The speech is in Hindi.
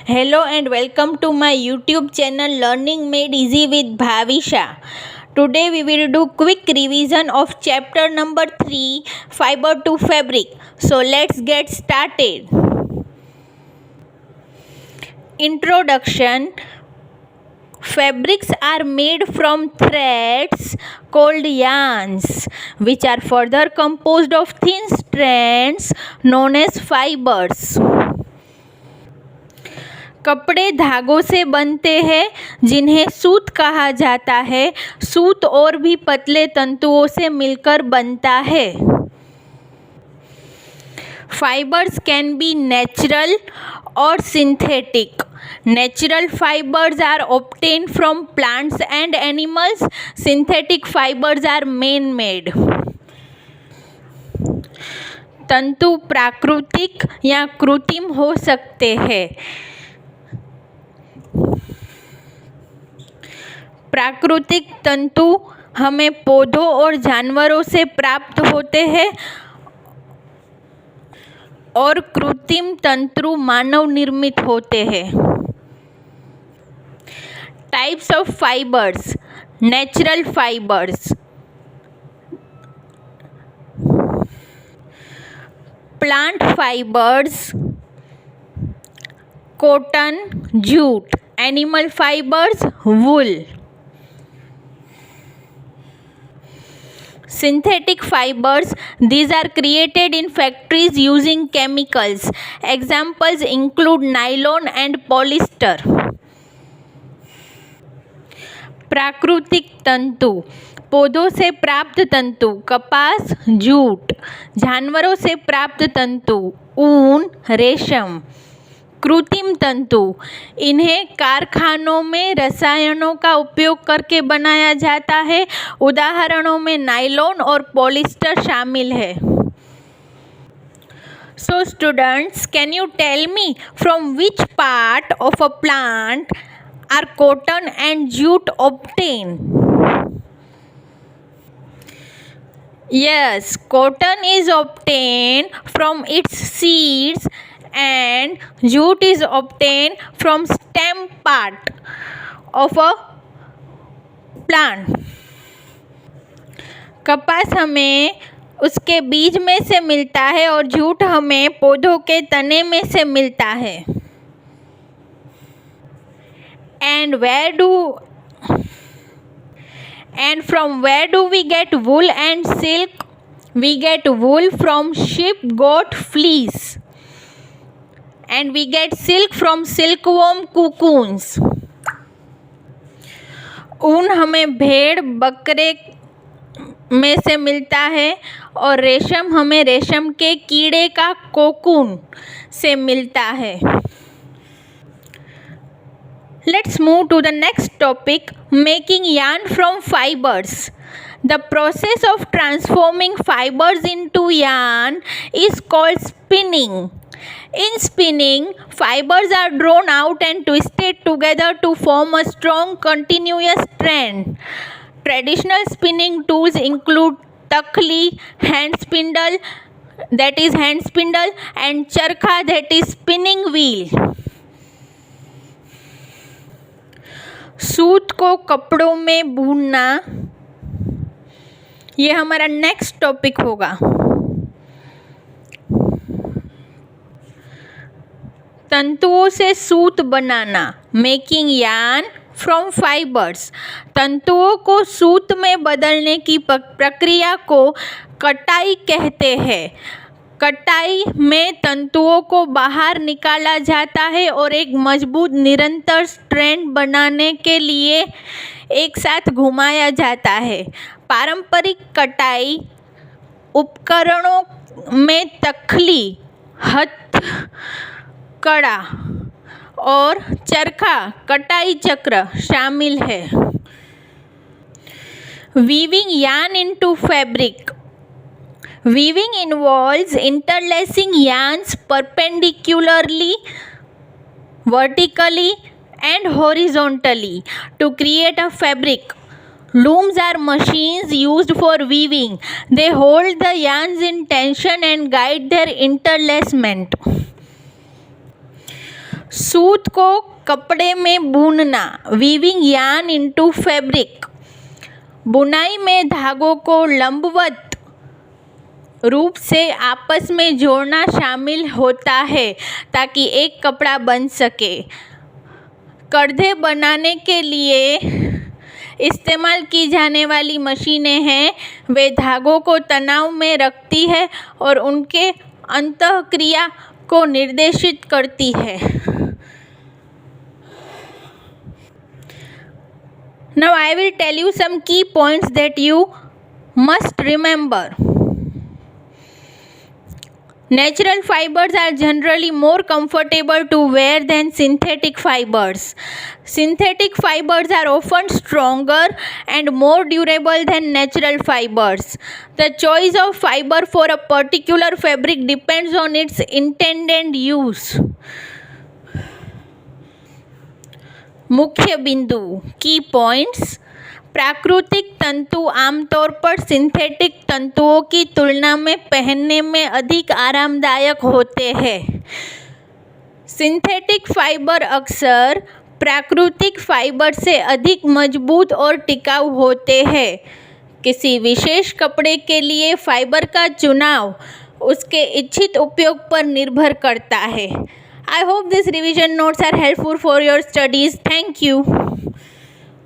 Hello and welcome to my YouTube channel Learning Made Easy with Bhavisha. Today we will do quick revision of chapter number 3, Fiber to Fabric. So let's get started. Introduction. Fabrics are made from threads called yarns, which are further composed of thin strands known as fibers. कपड़े धागों से बनते हैं जिन्हें सूत कहा जाता है। सूत और भी पतले तंतुओं से मिलकर बनता है। फाइबर्स कैन बी नेचुरल और synthetic. Natural fibres are obtain from plants and animals. Synthetic fibres are man made. तंतु प्राकृतिक या कृत्रिम हो सकते हैं। प्राकृतिक तंतु हमें पौधों और जानवरों से प्राप्त होते हैं और कृत्रिम तंतु मानव निर्मित होते हैं। Types of fibres. Natural fibres, plant fibres, cotton, jute. Animal fibres, wool. Synthetic fibers, these are created in factories using chemicals. Examples include nylon and polyester. प्राकृतिक तंतु, पौधों से प्राप्त तंतु, कपास, जूट। जानवरों से प्राप्त तंतु, ऊन, रेशम। कृत्रिम तंतु, इन्हें कारखानों में रसायनों का उपयोग करके बनाया जाता है। उदाहरणों में नायलॉन और पॉलिस्टर शामिल है। So students, can you tell me from which part of a plant are cotton and jute obtained? Yes, cotton is obtained from its seeds and jute is obtained from stem part of a plant. कपास हमें उसके बीज में से मिलता है और जूट हमें पौधों के तने में से मिलता है। And from where do we get wool and silk? We get wool from sheep, goat, fleece. And we get silk from silkworm cocoons. ऊन हमें भेड़, बकरे में से मिलता है और रेशम हमें रेशम के कीड़े का कोकून से मिलता है। Let's move to the next topic, making yarn from fibers. The process of transforming fibers into yarn is called spinning. In spinning, fibers are drawn out and twisted together to form a strong continuous strand. Traditional spinning tools include takhli, hand spindle, and charkha, that is spinning wheel. सूत को कपड़ों में बुनना, ये हमारा नेक्स्ट टॉपिक होगा। तंतुओं से सूत बनाना, मेकिंग यार्न फ्रॉम फाइबर्स। तंतुओं को सूत में बदलने की प्रक्रिया को कटाई कहते हैं। कटाई में तंतुओं को बाहर निकाला जाता है और एक मजबूत निरंतर स्ट्रैंड बनाने के लिए एक साथ घुमाया जाता है। पारंपरिक कटाई उपकरणों में तख्ली, हथकड़ा और चरखा कटाई चक्र शामिल है। Weaving yarn into fabric. Weaving involves interlacing yarns perpendicularly, vertically and horizontally to create a fabric. Looms are machines used for weaving. They hold the yarns in tension and guide their interlacement. सूत को कपड़े में बुनना, वीविंग यार्न इनटू फैब्रिक। बुनाई में धागों को लंबवत रूप से आपस में जोड़ना शामिल होता है ताकि एक कपड़ा बन सके। कड़े बनाने के लिए इस्तेमाल की जाने वाली मशीनें हैं, वे धागों को तनाव में रखती है और उनके अंतःक्रिया को निर्देशित करती है। Now I will tell you some key points that you must remember. Natural fibers are generally more comfortable to wear than synthetic fibers. Synthetic fibers are often stronger and more durable than natural fibers. The choice of fiber for a particular fabric depends on its intended use. मुख्य बिंदु, की पॉइंट्स। प्राकृतिक तंतु आमतौर पर सिंथेटिक तंतुओं की तुलना में पहनने में अधिक आरामदायक होते हैं। सिंथेटिक फाइबर अक्सर प्राकृतिक फाइबर से अधिक मजबूत और टिकाऊ होते हैं। किसी विशेष कपड़े के लिए फाइबर का चुनाव उसके इच्छित उपयोग पर निर्भर करता है। I hope these revision notes are helpful for your studies. Thank you.